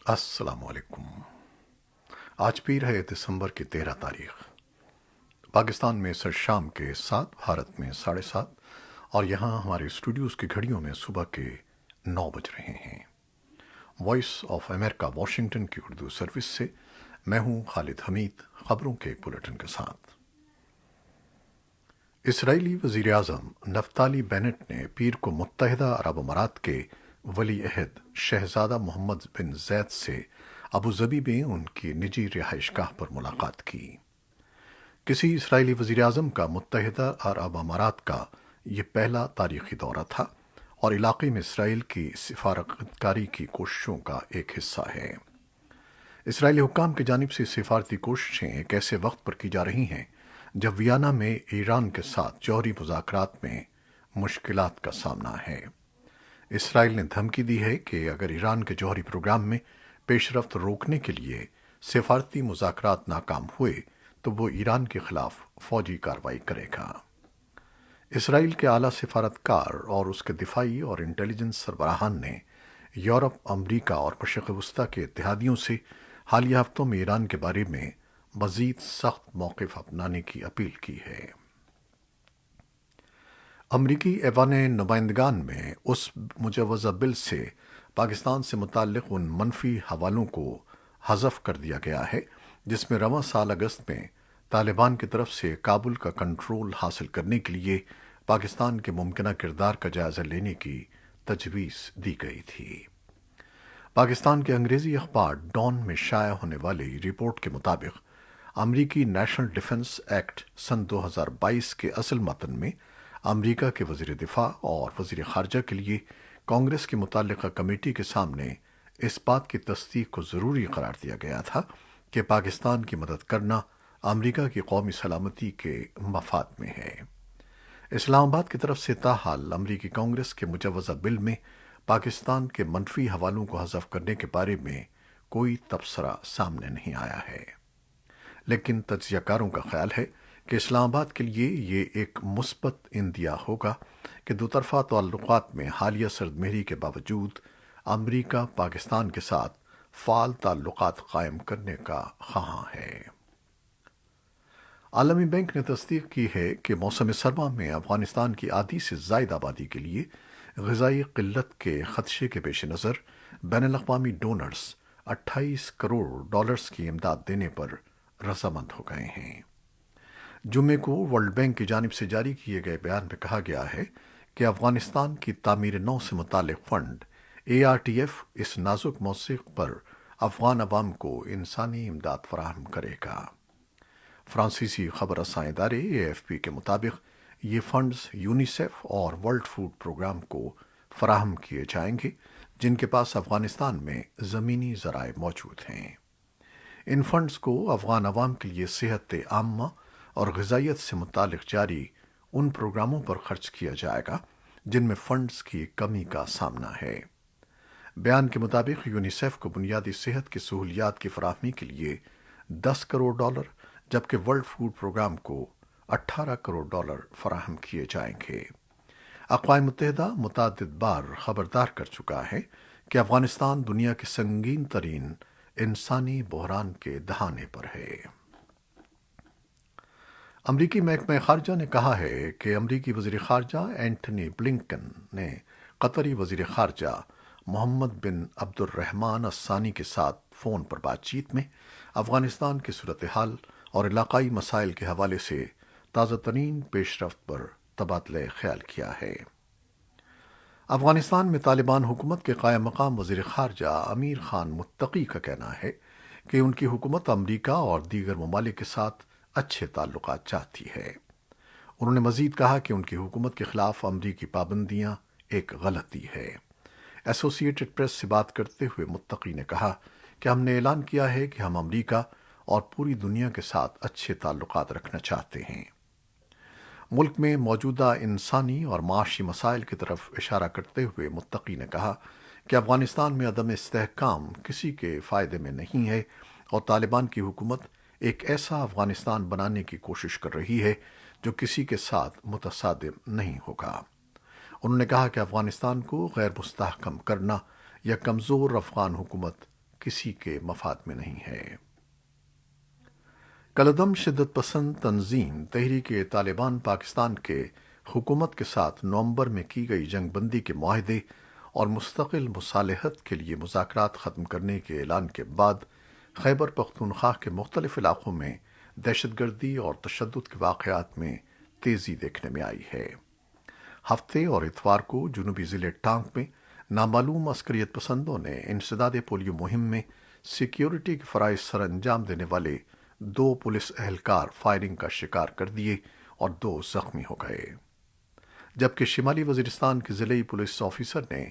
السلام علیکم۔ آج پیر ہے دسمبر کی 13 تاریخ۔ پاکستان میں سر شام کے 7، بھارت میں 7:30، اور یہاں ہمارے اسٹوڈیوز کی گھڑیوں میں صبح کے 9 بج رہے ہیں۔ وائس آف امریکہ واشنگٹن کی اردو سروس سے میں ہوں خالد حمید، خبروں کے ایک بلیٹن کے ساتھ۔ اسرائیلی وزیر اعظم نفتالی بینٹ نے پیر کو متحدہ عرب امارات کے ولی عہد شہزادہ محمد بن زید سے ابوظبی میں ان کی نجی رہائش گاہ پر ملاقات کی۔ کسی اسرائیلی وزیر اعظم کا متحدہ عرب امارات کا یہ پہلا تاریخی دورہ تھا اور علاقے میں اسرائیل کی سفارتکاری کی کوششوں کا ایک حصہ ہے۔ اسرائیلی حکام کی جانب سے سفارتی کوششیں ایک ایسے وقت پر کی جا رہی ہیں جب ویانا میں ایران کے ساتھ جوہری مذاکرات میں مشکلات کا سامنا ہے۔ اسرائیل نے دھمکی دی ہے کہ اگر ایران کے جوہری پروگرام میں پیش رفت روکنے کے لیے سفارتی مذاکرات ناکام ہوئے تو وہ ایران کے خلاف فوجی کارروائی کرے گا۔ اسرائیل کے اعلیٰ سفارتکار اور اس کے دفاعی اور انٹیلیجنس سربراہان نے یورپ، امریکہ اور مشرق وسطیٰ کے اتحادیوں سے حالیہ ہفتوں میں ایران کے بارے میں مزید سخت موقف اپنانے کی اپیل کی ہے۔ امریکی ایوان نمائندگان میں اس مجوزہ بل سے پاکستان سے متعلق ان منفی حوالوں کو حذف کر دیا گیا ہے جس میں رواں سال اگست میں طالبان کی طرف سے کابل کا کنٹرول حاصل کرنے کے لیے پاکستان کے ممکنہ کردار کا جائزہ لینے کی تجویز دی گئی تھی۔ پاکستان کے انگریزی اخبار ڈان میں شائع ہونے والی رپورٹ کے مطابق امریکی نیشنل ڈیفنس ایکٹ سن 2022 کے اصل متن میں امریکہ کے وزیر دفاع اور وزیر خارجہ کے لیے کانگریس کی متعلقہ کمیٹی کے سامنے اس بات کی تصدیق کو ضروری قرار دیا گیا تھا کہ پاکستان کی مدد کرنا امریکہ کی قومی سلامتی کے مفاد میں ہے۔ اسلام آباد کی طرف سے تاحال امریکی کانگریس کے مجوزہ بل میں پاکستان کے منفی حوالوں کو حذف کرنے کے بارے میں کوئی تبصرہ سامنے نہیں آیا ہے، لیکن تجزیہ کاروں کا خیال ہے کہ اسلام آباد کے لیے یہ ایک مثبت اندیہ ہوگا کہ دوطرفہ تعلقات میں حالیہ سردمہری کے باوجود امریکہ پاکستان کے ساتھ فعال تعلقات قائم کرنے کا خواہاں ہے۔ عالمی بینک نے تصدیق کی ہے کہ موسم سرما میں افغانستان کی آدھی سے زائد آبادی کے لیے غذائی قلت کے خدشے کے پیش نظر بین الاقوامی ڈونرز 28 کروڑ ڈالرز کی امداد دینے پر رضامند ہو گئے ہیں۔ جمعے کو ورلڈ بینک کی جانب سے جاری کیے گئے بیان میں کہا گیا ہے کہ افغانستان کی تعمیر نو سے متعلق فنڈ ARTF اس نازک موضوع پر افغان عوام کو انسانی امداد فراہم کرے گا۔ فرانسیسی خبر رساں ادارے AFP کے مطابق یہ فنڈز یونیسیف اور ورلڈ فوڈ پروگرام کو فراہم کیے جائیں گے جن کے پاس افغانستان میں زمینی ذرائع موجود ہیں۔ ان فنڈز کو افغان عوام کے لیے صحت عامہ اور غذائیت سے متعلق جاری ان پروگراموں پر خرچ کیا جائے گا جن میں فنڈز کی کمی کا سامنا ہے۔ بیان کے مطابق یونیسیف کو بنیادی صحت کی سہولیات کی فراہمی کے لیے 10 کروڑ ڈالر جبکہ ورلڈ فوڈ پروگرام کو 18 کروڑ ڈالر فراہم کیے جائیں گے۔ اقوام متحدہ متعدد بار خبردار کر چکا ہے کہ افغانستان دنیا کے سنگین ترین انسانی بحران کے دہانے پر ہے۔ امریکی محکمہ خارجہ نے کہا ہے کہ امریکی وزیر خارجہ اینٹنی بلنکن نے قطری وزیر خارجہ محمد بن عبد الرحمن الثانی کے ساتھ فون پر بات چیت میں افغانستان کی صورتحال اور علاقائی مسائل کے حوالے سے تازہ ترین پیش رفت پر تبادلہ خیال کیا ہے۔ افغانستان میں طالبان حکومت کے قائم مقام وزیر خارجہ امیر خان متقی کا کہنا ہے کہ ان کی حکومت امریکہ اور دیگر ممالک کے ساتھ اچھے تعلقات چاہتی ہے۔ انہوں نے مزید کہا کہ ان کی حکومت کے خلاف امریکی پابندیاں ایک غلطی ہے۔ ایسوسی ایٹڈ پریس سے بات کرتے ہوئے متقی نے کہا کہ ہم نے اعلان کیا ہے کہ ہم امریکہ اور پوری دنیا کے ساتھ اچھے تعلقات رکھنا چاہتے ہیں۔ ملک میں موجودہ انسانی اور معاشی مسائل کی طرف اشارہ کرتے ہوئے متقی نے کہا کہ افغانستان میں عدم استحکام کسی کے فائدے میں نہیں ہے اور طالبان کی حکومت ایک ایسا افغانستان بنانے کی کوشش کر رہی ہے جو کسی کے ساتھ متصادم نہیں ہوگا۔ انہوں نے کہا کہ افغانستان کو غیر مستحکم کرنا یا کمزور افغان حکومت کسی کے مفاد میں نہیں ہے۔ کالعدم شدت پسند تنظیم تحریک طالبان پاکستان کے حکومت کے ساتھ نومبر میں کی گئی جنگ بندی کے معاہدے اور مستقل مصالحت کے لیے مذاکرات ختم کرنے کے اعلان کے بعد خیبر پختونخوا کے مختلف علاقوں میں دہشت گردی اور تشدد کے واقعات میں تیزی دیکھنے میں آئی ہے۔ ہفتے اور اتوار کو جنوبی ضلع ٹانک میں نامعلوم عسکریت پسندوں نے انسداد پولیو مہم میں سیکیورٹی کے فرائض سر انجام دینے والے 2 پولیس اہلکار فائرنگ کا شکار کر دیے اور 2 زخمی ہو گئے، جبکہ شمالی وزیرستان کے ضلعی پولیس آفیسر نے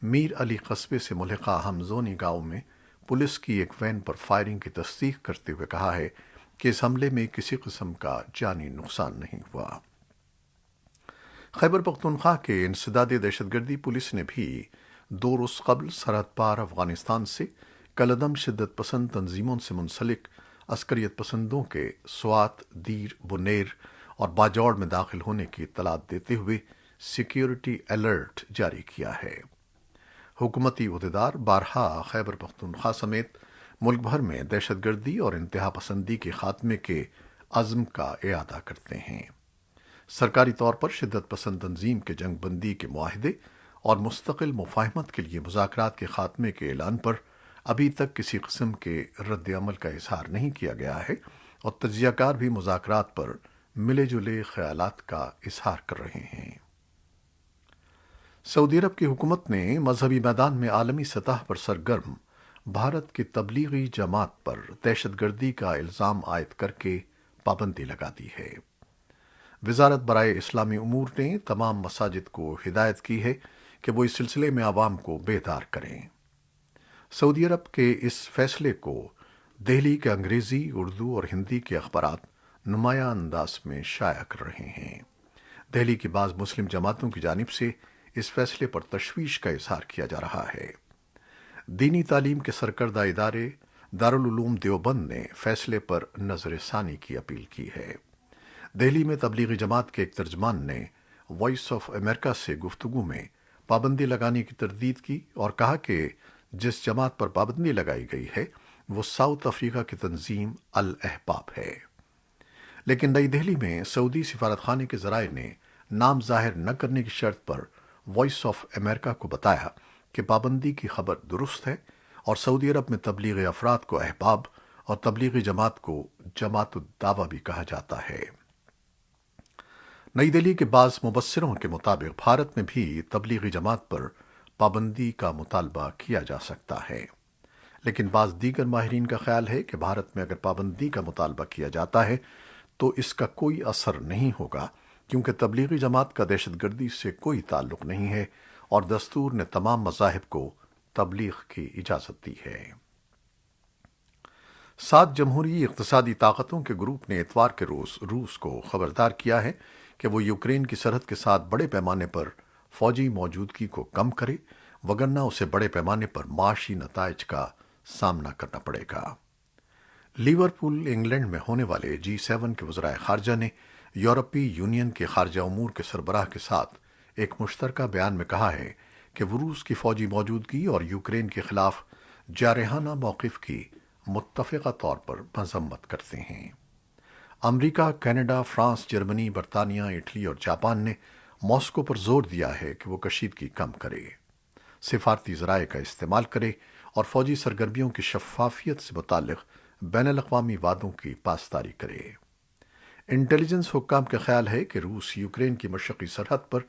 میر علی قصبے سے ملحقہ ہمزونی گاؤں میں پولیس کی ایک وین پر فائرنگ کی تصدیق کرتے ہوئے کہا ہے کہ اس حملے میں کسی قسم کا جانی نقصان نہیں ہوا۔ خیبر پختونخوا کے انسداد دہشت گردی پولیس نے بھی 2 روز قبل سرحد پار افغانستان سے کالعدم شدت پسند تنظیموں سے منسلک عسکریت پسندوں کے سوات، دیر، بنیر اور باجوڑ میں داخل ہونے کی اطلاعات دیتے ہوئے سیکیورٹی الرٹ جاری کیا ہے۔ حکومتی عہدیدار بارہا خیبر پختونخوا سمیت ملک بھر میں دہشت گردی اور انتہا پسندی کے خاتمے کے عزم کا اعادہ کرتے ہیں۔ سرکاری طور پر شدت پسند تنظیم کے جنگ بندی کے معاہدے اور مستقل مفاہمت کے لیے مذاکرات کے خاتمے کے اعلان پر ابھی تک کسی قسم کے رد عمل کا اظہار نہیں کیا گیا ہے اور تجزیہ کار بھی مذاکرات پر ملے جلے خیالات کا اظہار کر رہے ہیں۔ سعودی عرب کی حکومت نے مذہبی میدان میں عالمی سطح پر سرگرم بھارت کی تبلیغی جماعت پر دہشت گردی کا الزام عائد کر کے پابندی لگا دی ہے۔ وزارت برائے اسلامی امور نے تمام مساجد کو ہدایت کی ہے کہ وہ اس سلسلے میں عوام کو بیدار کریں۔ سعودی عرب کے اس فیصلے کو دہلی کے انگریزی، اردو اور ہندی کے اخبارات نمایاں انداز میں شائع کر رہے ہیں۔ دہلی کی بعض مسلم جماعتوں کی جانب سے اس فیصلے پر تشویش کا اظہار کیا جا رہا ہے۔ دینی تعلیم کے سرکردہ ادارے دارالعلوم دیوبند نے فیصلے پر نظر ثانی کی اپیل کی ہے۔ دہلی میں تبلیغی جماعت کے ایک ترجمان نے وائس آف امریکہ سے گفتگو میں پابندی لگانے کی تردید کی اور کہا کہ جس جماعت پر پابندی لگائی گئی ہے وہ ساؤتھ افریقہ کی تنظیم الاحباب ہے، لیکن نئی دہلی میں سعودی سفارت خانے کے ذرائع نے نام ظاہر نہ کرنے کی شرط پر وائس آف امریکہ کو بتایا کہ پابندی کی خبر درست ہے اور سعودی عرب میں تبلیغی افراد کو احباب اور تبلیغی جماعت کو جماعت الدعوہ بھی کہا جاتا ہے۔ نئی دہلی کے بعض مبصروں کے مطابق بھارت میں بھی تبلیغی جماعت پر پابندی کا مطالبہ کیا جا سکتا ہے، لیکن بعض دیگر ماہرین کا خیال ہے کہ بھارت میں اگر پابندی کا مطالبہ کیا جاتا ہے تو اس کا کوئی اثر نہیں ہوگا، کیونکہ تبلیغی جماعت کا دہشت گردی سے کوئی تعلق نہیں ہے اور دستور نے تمام مذاہب کو تبلیغ کی اجازت دی ہے۔ 7 جمہوری اقتصادی طاقتوں کے گروپ نے اتوار کے روز روس کو خبردار کیا ہے کہ وہ یوکرین کی سرحد کے ساتھ بڑے پیمانے پر فوجی موجودگی کو کم کرے، وگرنہ اسے بڑے پیمانے پر معاشی نتائج کا سامنا کرنا پڑے گا۔ لیورپول انگلینڈ میں ہونے والے G7 کے وزرائے خارجہ نے یورپی یونین کے خارجہ امور کے سربراہ کے ساتھ ایک مشترکہ بیان میں کہا ہے کہ وہ روس کی فوجی موجودگی اور یوکرین کے خلاف جارحانہ موقف کی متفقہ طور پر مذمت کرتے ہیں۔ امریکہ، کینیڈا، فرانس، جرمنی، برطانیہ، اٹلی اور جاپان نے ماسکو پر زور دیا ہے کہ وہ کشیدگی کم کرے، سفارتی ذرائع کا استعمال کرے اور فوجی سرگرمیوں کی شفافیت سے متعلق بین الاقوامی وعدوں کی پاسداری کرے۔ انٹیلیجنس حکام کا خیال ہے کہ روس یوکرین کی مشرقی سرحد پر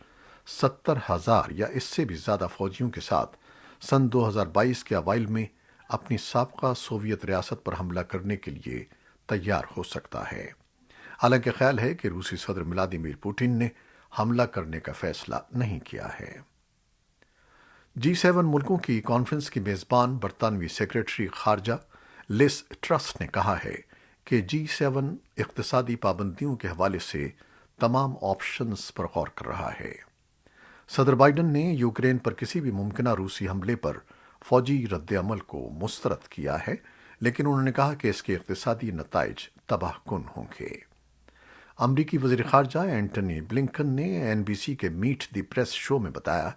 70,000 یا اس سے بھی زیادہ فوجیوں کے ساتھ سن 2022 کے اوائل میں اپنی سابقہ سوویت ریاست پر حملہ کرنے کے لیے تیار ہو سکتا ہے۔ حالانکہ خیال ہے کہ روسی صدر ولادیمیر پوٹن نے حملہ کرنے کا فیصلہ نہیں کیا ہے۔ G7 ملکوں کی کانفرنس کی میزبان برطانوی سیکریٹری خارجہ لیس ٹرس نے کہا ہے کہ G7 اقتصادی پابندیوں کے حوالے سے تمام آپشنز پر غور کر رہا ہے۔ صدر بائیڈن نے یوکرین پر کسی بھی ممکنہ روسی حملے پر فوجی رد عمل کو مسترد کیا ہے، لیکن انہوں نے کہا کہ اس کے اقتصادی نتائج تباہ کن ہوں گے۔ امریکی وزیر خارجہ اینٹنی بلنکن نے NBC کے میٹ دی پریس شو میں بتایا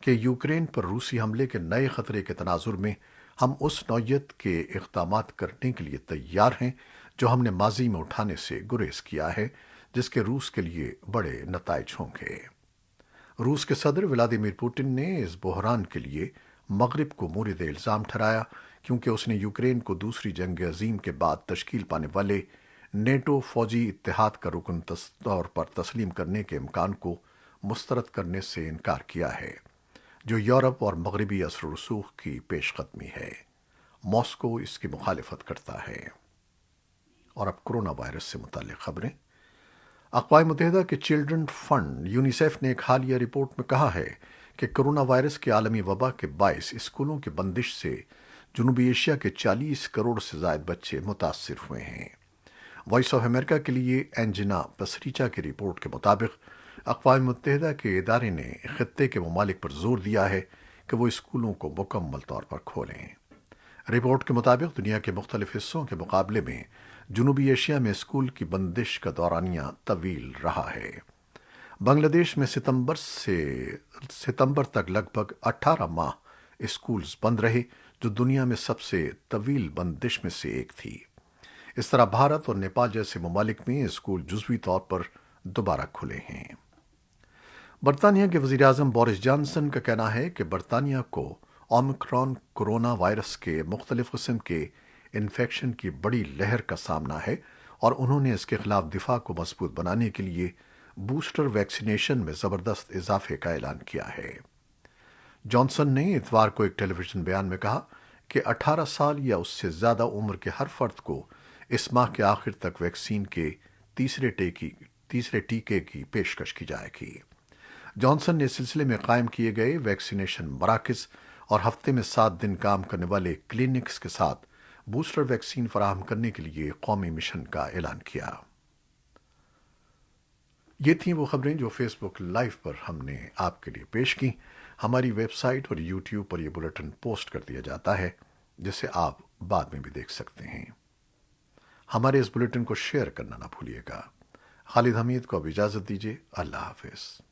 کہ یوکرین پر روسی حملے کے نئے خطرے کے تناظر میں ہم اس نوعیت کے اقدامات کرنے کے لیے تیار ہیں جو ہم نے ماضی میں اٹھانے سے گریز کیا ہے، جس کے روس کے لیے بڑے نتائج ہوں گے۔ روس کے صدر ولادیمیر پوٹن نے اس بحران کے لیے مغرب کو مورد الزام ٹھہرایا، کیونکہ اس نے یوکرین کو دوسری جنگ عظیم کے بعد تشکیل پانے والے نیٹو فوجی اتحاد کا رکن طور پر تسلیم کرنے کے امکان کو مسترد کرنے سے انکار کیا ہے، جو یورپ اور مغربی اثر و رسوخ کی پیش قدمی ہے۔ ماسکو اس کی مخالفت کرتا ہے۔ اور اب کرونا وائرس سے متعلق خبریں۔ اقوام متحدہ کے چلڈرن فنڈ یونیسیف نے ایک حالیہ رپورٹ میں کہا ہے کہ کرونا وائرس کی عالمی وبا کے باعث اسکولوں کی بندش سے جنوبی ایشیا کے 40 کروڑ سے زائد بچے متاثر ہوئے ہیں۔ وائس آف امریکہ کے لیے اینجنا پسریچا کی رپورٹ کے مطابق اقوام متحدہ کے ادارے نے خطے کے ممالک پر زور دیا ہے کہ وہ اسکولوں کو مکمل طور پر کھولیں۔ رپورٹ کے مطابق دنیا کے مختلف حصوں کے مقابلے میں جنوبی ایشیا میں اسکول کی بندش کا دورانیہ طویل رہا ہے۔ بنگلہ دیش میں ستمبر تک لگ بھگ 18 ماہ اسکولز بند رہے، جو دنیا میں سب سے طویل بندش میں سے ایک تھی۔ اس طرح بھارت اور نیپال جیسے ممالک میں اسکول جزوی طور پر دوبارہ کھلے ہیں۔ برطانیہ کے وزیر اعظم بورس جانسن کا کہنا ہے کہ برطانیہ کو اومیکرون کورونا وائرس کے مختلف قسم کے انفیکشن کی بڑی لہر کا سامنا ہے، اور انہوں نے اس کے خلاف دفاع کو مضبوط بنانے کے لیے بوسٹر ویکسینیشن میں زبردست اضافے کا اعلان کیا ہے۔ جانسن نے اتوار کو ایک ٹیلی ویژن بیان میں کہا کہ 18 سال یا اس سے زیادہ عمر کے ہر فرد کو اس ماہ کے آخر تک ویکسین کے تیسرے ٹیکے کی پیشکش کی جائے گی۔ جانسن نے اس سلسلے میں قائم کیے گئے ویکسینیشن مراکز اور ہفتے میں 7 دن کام کرنے والے کلینکس کے ساتھ بوسٹر ویکسین فراہم کرنے کے لیے قومی مشن کا اعلان کیا۔ یہ تھیں وہ خبریں جو فیس بک لائیو پر ہم نے آپ کے لیے پیش کی۔ ہماری ویب سائٹ اور یوٹیوب پر یہ بلیٹن پوسٹ کر دیا جاتا ہے، جسے آپ بعد میں بھی دیکھ سکتے ہیں۔ ہمارے اس بلیٹن کو شیئر کرنا نہ بھولیے گا۔ خالد حمید کو اب اجازت دیجیے۔ اللہ حافظ۔